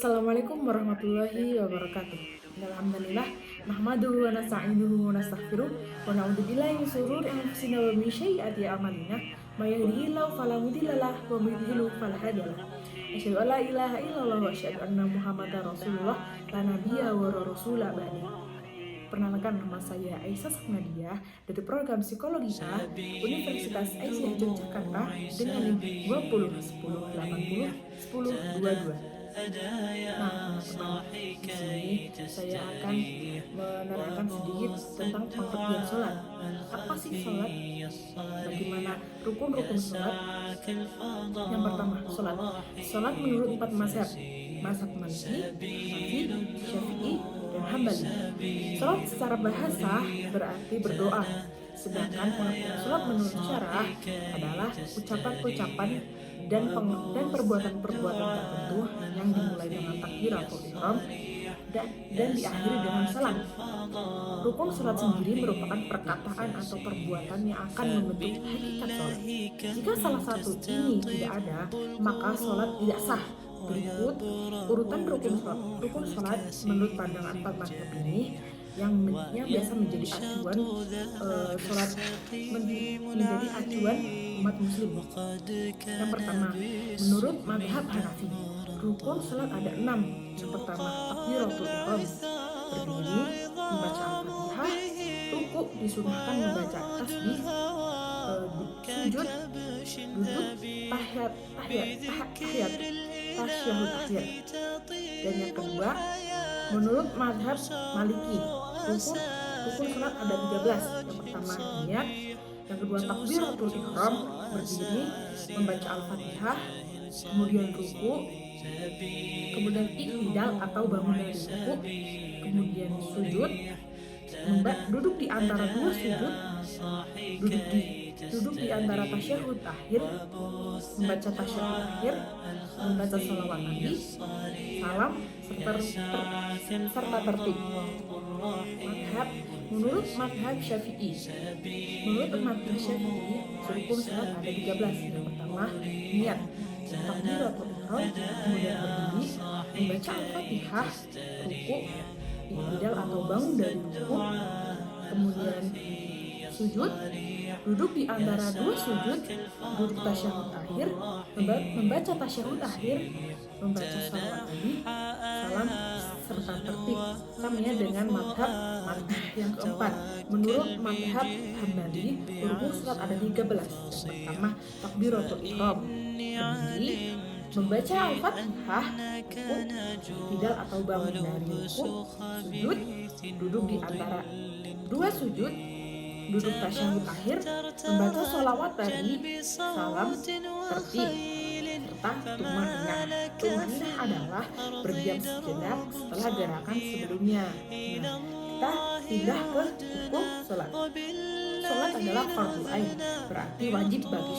Assalamualaikum warahmatullahi wabarakatuh. Alhamdulillah, nahmaduhu wa nasta'inuhu wa nastaghfiruh wa na'udzubillahi min syururi anfusina wa min sayyiati a'malina. May yahdihillahu fala mudilla lahu wa may yudlil fala hadiya lahu. Asyhadu an la ilaha illallah wa asyhadu anna Muhammadar Rasulullah la nabiyya wa rasula ba'da. Perkenalkan, nama saya Aisyah Saknadia dari program Psikologi A Universitas Aisyah Yogyakarta dengan NIM 20 10 80 10 22. Nah, teman-teman, di sini saya akan menerangkan sedikit tentang pengertian sholat. Apa sih sholat? Bagaimana rukun-rukun sholat? Yang pertama, sholat. Sholat menurut 4 mazhab. Mazhab Maliki, Hanafi, Syafi'i, dan Hambali. Sholat secara bahasa berarti berdoa. Sedangkan pengertian sholat menurut syarah adalah ucapan-ucapan dan perbuatan-perbuatan tertentu yang dimulai dengan takbiratul ihram dan diakhiri dengan salam. Rukun sholat sendiri merupakan perkataan atau perbuatan yang akan membentuk hakikat sholat. Jika salah satu ini tidak ada, maka sholat tidak sah. Berikut urutan rukun sholat menurut pandangan 4 mazhab ini yang biasa menjadi acuan sholat menjadi acuan umat muslim. Yang pertama, menurut mazhab Hanafi, rukun sholat ada 6. Yang pertama, takbiratul ihram, berdiri, membaca Al-Fatihah, ruku disunahkan membaca tasbih, sujud, duduk, tasyahud akhir. Dan yang kedua, menurut mazhab Maliki, rukun sholat ada 13. Yang pertama niat, yang kedua takbiratul ihram, berdiri, membaca Al-Fatihah, kemudian ruku, kemudian i'tidal atau bangun dari ruku, kemudian sujud, duduk di antara dua sujud, duduk di antara tasyahud akhir, membaca tasyahud akhir, membaca sholawat Nabi, salam, serta tertib. Menurut mazhab Syafi'i, rukun sholat ada 13. Yang pertama niat, takbiratul ihram, kemudian berdiri, membaca Al-Fatihah, ruku, i'tidal atau bangun dari ruku, kemudian sujud, duduk di antara dua sujud, duduk tasyahud akhir, membaca tasyahud akhir, membaca sholawat Nabi, salam, serta tertib. Samanya dengan mazhab yang keempat. Menurut mazhab Hambali, rukun sholat ada 13. Yang pertama takbiratul ihram, berdiri, membaca Al-Fatihah, ruku, i'tidal atau bangun dari ruku, sujud, duduk di antara dua sujud, duduk tasyahud akhir, membaca sholawat Nabi, salam, tertib, serta tumaninah. Tumaninah adalah berdiam sejenak setelah gerakan sebelumnya. Kita pindah ke hukum sholat. Sholat adalah fardhu ain, berarti wajib bagi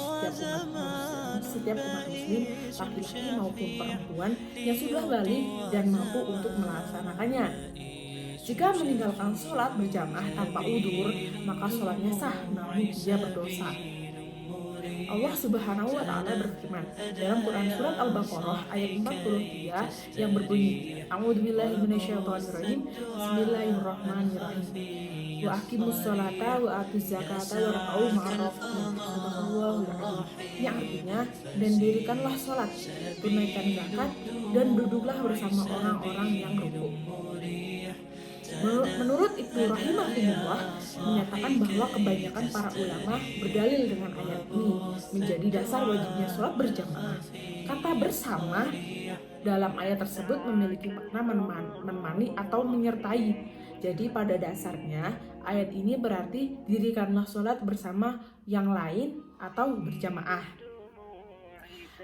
setiap umat muslim, laki-laki maupun perempuan yang sudah balik dan mampu untuk melaksanakannya. Jika meninggalkan sholat berjamaah tanpa udzur, maka sholatnya sah, namun dia berdosa. Allah Subhanahu wa Ta'ala berfirman dalam Quran Surat Al-Baqarah ayat 43 yang berbunyi, A'udzubillahi minasyaitonirrajim, Bismillahirrahmanirrahim. Wa aqimus sholata wa atuz zakata warka'u ma'ar raki'in. Subhanallahul azim. Yang artinya, dan dirikanlah sholat, tunaikan zakat, dan duduklah bersama orang-orang yang rukuk. Menurut Ibnu Rahimahullah menyatakan bahwa kebanyakan para ulama berdalil dengan ayat ini menjadi dasar wajibnya sholat berjamaah. Kata bersama dalam ayat tersebut memiliki makna menemani atau menyertai. Jadi pada dasarnya ayat ini berarti dirikanlah sholat bersama yang lain atau berjamaah.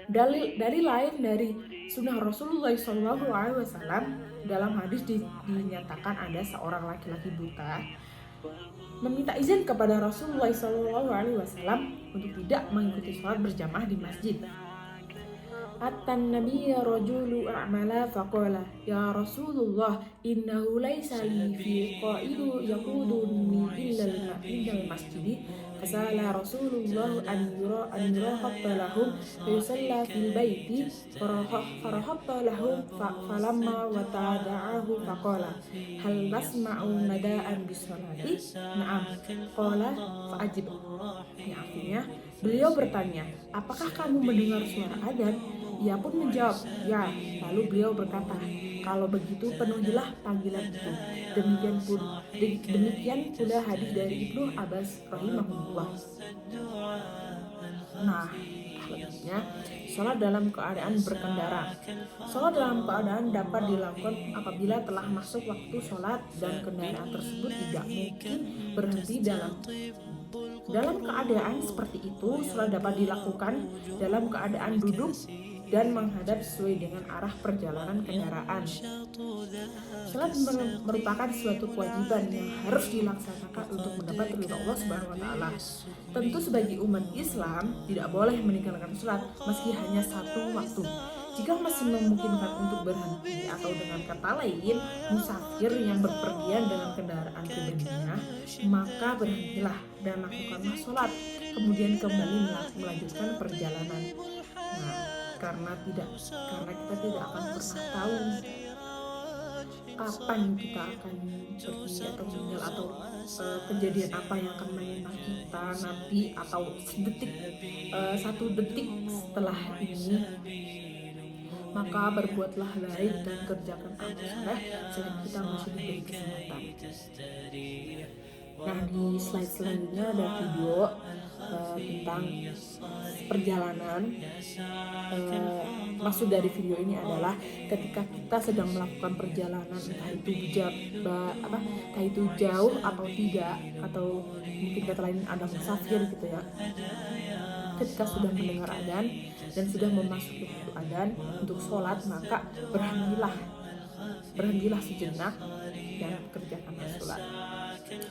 Dalil lain dari sunnah Rasulullah SAW, dalam hadis dinyatakan ada seorang laki-laki buta meminta izin kepada Rasulullah SAW untuk tidak mengikuti sholat berjamaah di masjid. Atan nabiyya rajulu a'mala faqala ya Rasulullah innahu laysa li fi qa'idu yaquduni illal masjidi fasala Rasulullah an yura hatta lahum fayusalla fil baiti farahatta lahum falamma wata'ada'ahu faqala hal tasma'u nada'an bisolati na'am qala fa'ajib. Ini artinya beliau bertanya, apakah kamu mendengar suara adzan? Ia pun menjawab, ya. Lalu beliau berkata, kalau begitu penuhilah panggilan itu. Demikian pula hadis dari Ibnu Abbas rahimahullah. Nah, selanjutnya, sholat dalam keadaan berkendara. Sholat dalam keadaan dapat dilakukan apabila telah masuk waktu sholat dan kendaraan tersebut tidak mungkin berhenti dalam keadaan seperti itu. Sholat dapat dilakukan dalam keadaan duduk dan menghadap sesuai dengan arah perjalanan kendaraan. Salat merupakan suatu kewajiban yang harus dilaksanakan untuk mendapat ridha Allah Subhanahu wa taala. Tentu sebagai umat Islam tidak boleh meninggalkan salat meski hanya satu waktu. Jika masih memungkinkan untuk berhenti atau dengan kata lain musafir yang berpergian dalam kendaraan pribadinya, maka berhentilah dan lakukanlah sholat, kemudian kembali melanjutkan perjalanan. Nah, karena kita tidak akan pernah tahu kapan kita akan pergi atau meninggal atau kejadian apa yang akan menimpa kita nanti atau satu detik setelah ini. Maka berbuatlah baik dan kerjakan amal soleh selagi kita masih diberi kesempatan. Nah, di slide selanjutnya ada video tentang perjalanan. Maksud dari video ini adalah ketika kita sedang melakukan perjalanan, entah itu jauh atau tidak, atau mungkin kata lain ada musafir gitu ya. Ketika sudah mendengar adzan dan sudah memasuki waktu adzan untuk sholat, maka berhentilah sejenak dan kerjakan sholat.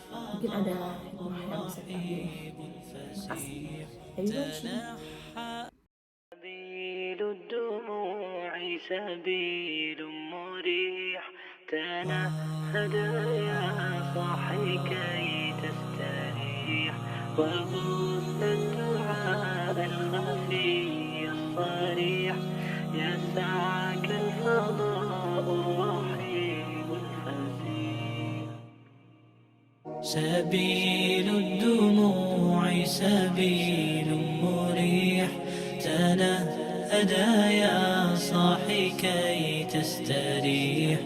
Mungkin ada hikmah yang bisa kita ambil. Terima kasih. سبيل مريح تنهد يا صاحي كي تستريح وبث الدعاء الخفي الصريح يسعك الفضاء الرحيم الفسيح سبيل الدموع سبيل مريح تنهدى يا صاحي كي تستريح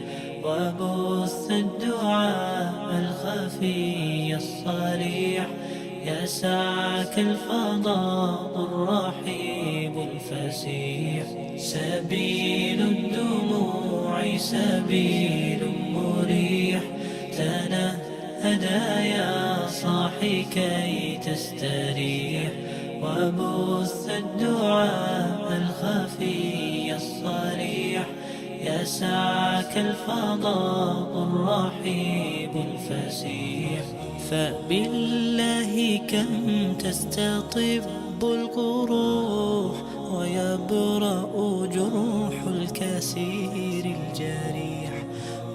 وبث الدعاء الخفي الصريح يسعك الفضاء الرحيب الفسيح سبيل الدموع سبيل مريح تنهدى يا صاحي كي تستريح وبث الدعاء الخفي الصريح يسعك الفضاء الرحيب الفسيح فبالله كم تستطب القروح ويبرأ جروح الكسير الجريح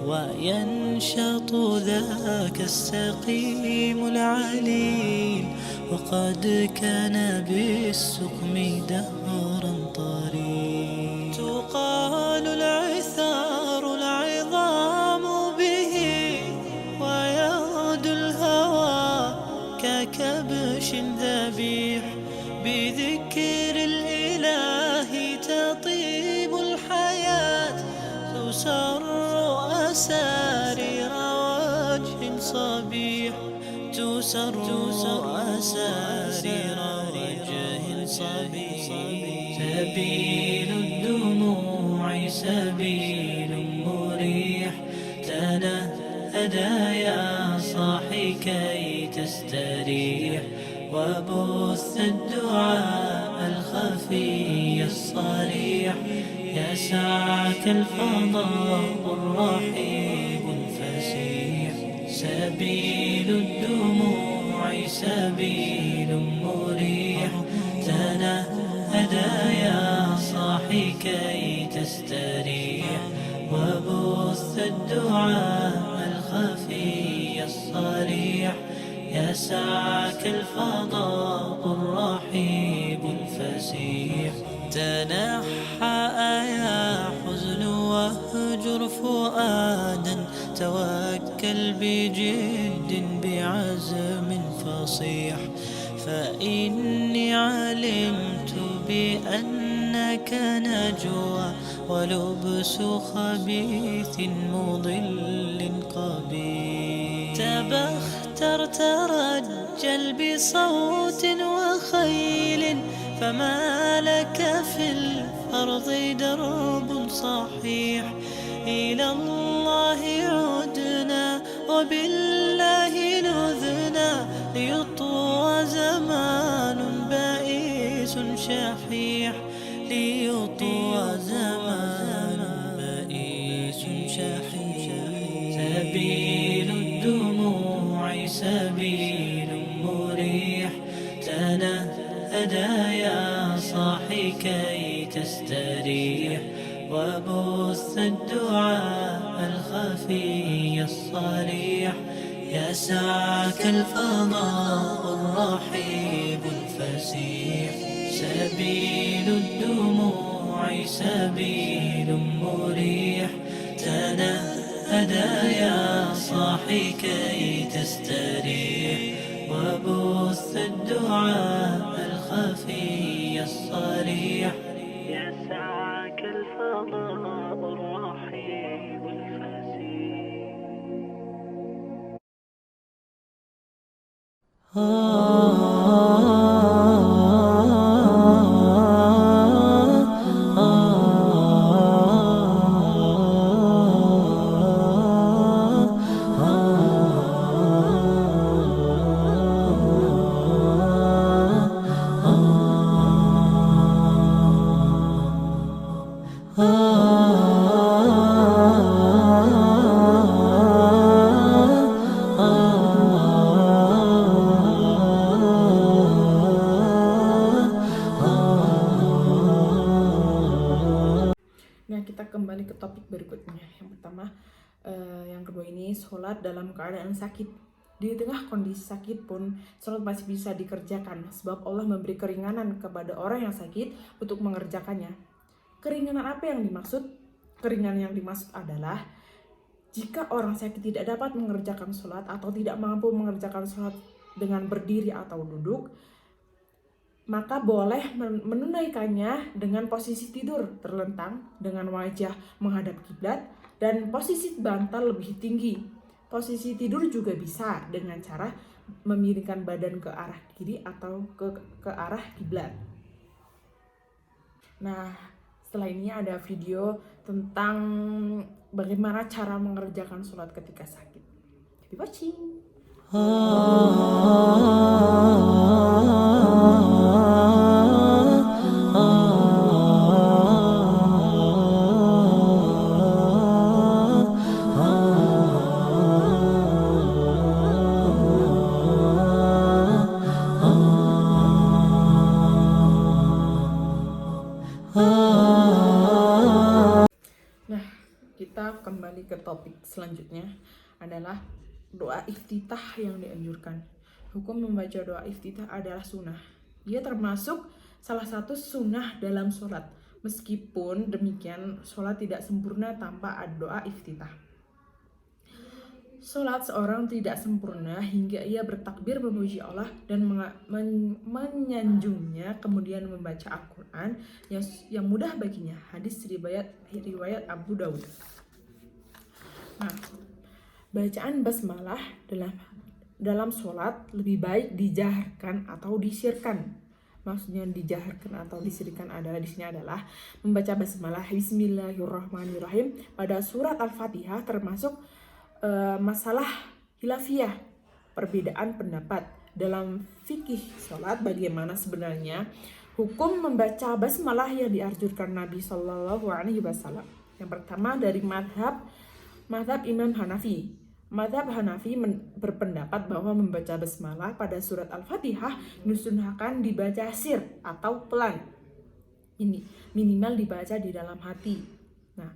وينشط ذاك السقيم العليل وقد كان بالسقم دهرا طريق تقال العثار العظام به ويغدو الهوى ككبش ذبيح بذكر الإله تطيب الحياة تسر أسارير وجه صبيح تسر أسارير وجه صبيح سبيل الدموع سبيل مريح تنهدى يا صاحي كي تستريح وبث الدعاء الخفي الصريح يسعك الفضاء الرحيب الفسيح سبيل الدموع سبيل مريح تنهدى هدايا صاحي كي تستريح وبث الدعاء الخفي الصريح يسعك الفضاء الرحيب الفسيح تنحى يا حزن واهجر فؤادا توكل بجد بعزم فصيح فإني علمت بأنك نجوى ولبس خبيث مضل قبيح تبختر ترجل بصوت وخيل فما لك في الأرض درب صحيح إلى الله عدنا وبالله نذنا ليطوى زمان بائس شحيح ليطوى زمان بائس شحيح سبيل الدموع سبيل مريح تنهدى يا صاحي كي تستريح وبث الدعاء الخفي الصريح يسعك الفضاء الرحيب الفسيح سبيل الدموع سبيل مريح تنهدى يا صاحي كي تستريح وبث الدعاء الخفي الصريح يسعك الفضاء الرحيب الفسيح Nah, kita kembali ke topik berikutnya. Yang pertama, yang kedua ini sholat dalam keadaan sakit. Di tengah kondisi sakit pun, sholat masih bisa dikerjakan, sebab Allah memberi keringanan kepada orang yang sakit untuk mengerjakannya. Keringanan apa yang dimaksud? Keringanan yang dimaksud adalah jika orang sakit tidak dapat mengerjakan sholat atau tidak mampu mengerjakan sholat dengan berdiri atau duduk, maka boleh menunaikannya dengan posisi tidur terlentang dengan wajah menghadap kiblat dan posisi bantal lebih tinggi. Posisi tidur juga bisa dengan cara memiringkan badan ke arah kiri atau ke arah kiblat. Nah, setelah ini ada video tentang bagaimana cara mengerjakan sholat ketika sakit. Happy watching! Nah, kita kembali ke topik selanjutnya adalah doa iftitah yang dianjurkan. Hukum membaca doa iftitah adalah sunnah. Dia termasuk salah satu sunnah dalam sholat. Meskipun demikian, sholat tidak sempurna tanpa doa iftitah. Sholat seorang tidak sempurna hingga ia bertakbir memuji Allah dan menyanjungnya, kemudian membaca Al-Quran yang mudah baginya. Hadis riwayat Abu Dawud. Nah, bacaan basmalah dalam sholat lebih baik dijaharkan atau disirkan. Maksudnya dijaharkan atau disirkan adalah di sini adalah membaca basmalah Bismillahirrahmanirrahim pada surat Al-Fatihah termasuk masalah khilafiyah, perbedaan pendapat dalam fikih sholat bagaimana sebenarnya hukum membaca basmalah yang dianjurkan Nabi Shallallahu Alaihi Wasallam. Yang pertama dari madhab Imam Hanafi. Madhab Hanafi berpendapat bahwa membaca basmalah pada surat Al-Fatihah disunahkan dibaca sir atau pelan. Ini minimal dibaca di dalam hati. Nah,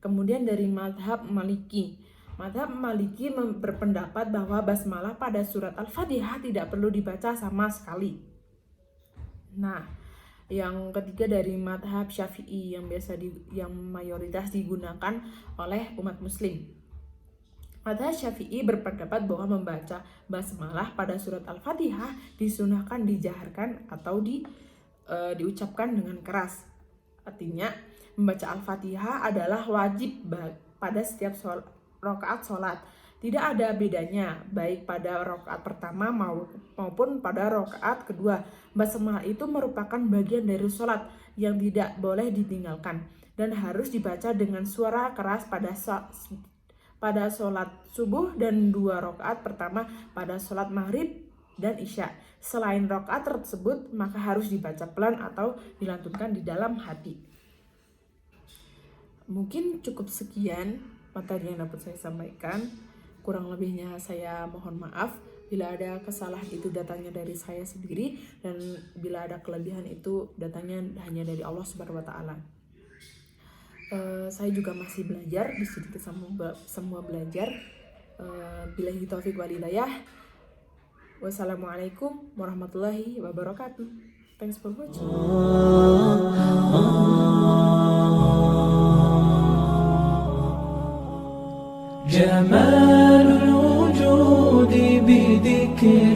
kemudian dari madhab Maliki. Madhab Maliki berpendapat bahwa basmalah pada surat Al-Fatihah tidak perlu dibaca sama sekali. Nah, yang ketiga dari madhab Syafi'i yang mayoritas digunakan oleh umat muslim. Madhab Syafi'i berpendapat bahwa membaca basmalah pada surat Al-Fatihah disunahkan dijaharkan atau diucapkan dengan keras. Artinya, membaca Al-Fatihah adalah wajib pada setiap rakaat sholat. Tidak ada bedanya, baik pada rakaat pertama maupun pada rakaat kedua. Basmalah itu merupakan bagian dari sholat yang tidak boleh ditinggalkan dan harus dibaca dengan suara keras pada sholat subuh dan 2 rakaat pertama pada sholat maghrib dan isya. Selain rakaat tersebut, maka harus dibaca pelan atau dilantunkan di dalam hati. Mungkin cukup sekian materi yang dapat saya sampaikan. Kurang lebihnya saya mohon maaf. Bila ada kesalahan itu datangnya dari saya sendiri, dan bila ada kelebihan itu datangnya hanya dari Allah Subhanahu wa taala. Saya juga masih belajar, di sini kita semua belajar. Billahi taufiq wal hidayah. Wassalamualaikum warahmatullahi wabarakatuh. Thanks for watching. جمال الوجود بذكر